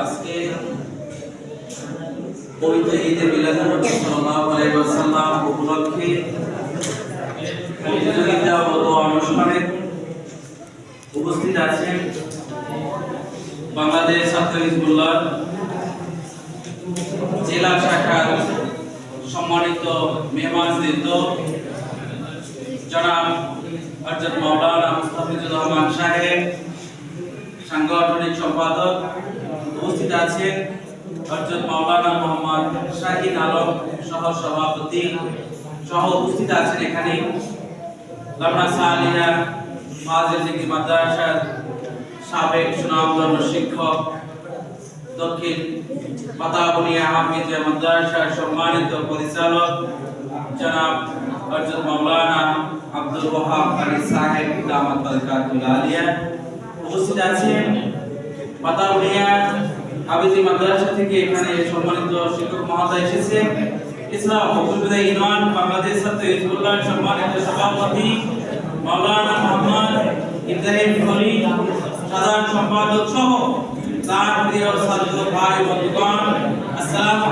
আজকে পবিত্র ঈদে মিলাদুন্নবী সাল্লাল্লাহু আলাইহি ওয়াসাল্লাম উপলক্ষে প্রতিযোগিতা ও অনুষ্ঠানে উপস্থিত আছেন বাংলাদেশ ছাত্র হিজবুল্লাহ জেলা শাখার সম্মানিত মেহমানবৃন্দ, জনাব হযরত মাওলানা মুস্তাফিজুর রহমান সাহেব, সাংগঠনিক সম্পাদক। উপস্থিত আছেন হযরত মাওলানা মোহাম্মদ শাহিন আলম সহ সভাপতি সহ উপস্থিত আছেন এখানে লামা সালিয়া ফাজিল ডিগ্রি মাদ্রাসার সাবেক সুনামধন্য শিক্ষক, দক্ষিণ বাতাবনিয়া হাফিজিয়া মাদ্রাসার সম্মানিত পরিচালক জনাব হযরত মাওলানা আব্দুল ওয়াহাব আলী সাহেব দামাত বরকাতুল আলিয়া। উপস্থিত আছেন বাতাবনিয়া হাফিজি মাদ্রাসা থেকে এখানে সম্মানিত শিক্ষক মহোদয় এসেছেন। ইসলাম হকুলবিদা ইউনিয়ন বাংলাদেশ ছাত্র হিজবুল্লাহ সম্মানিত সভাপতি মাওলানা মোহাম্মদ ইব্রাহিম খলিল, সাধারণ সম্পাদক সহ তার প্রিয় ছাত্র ভাই বন্ধুগণ, আসসালামু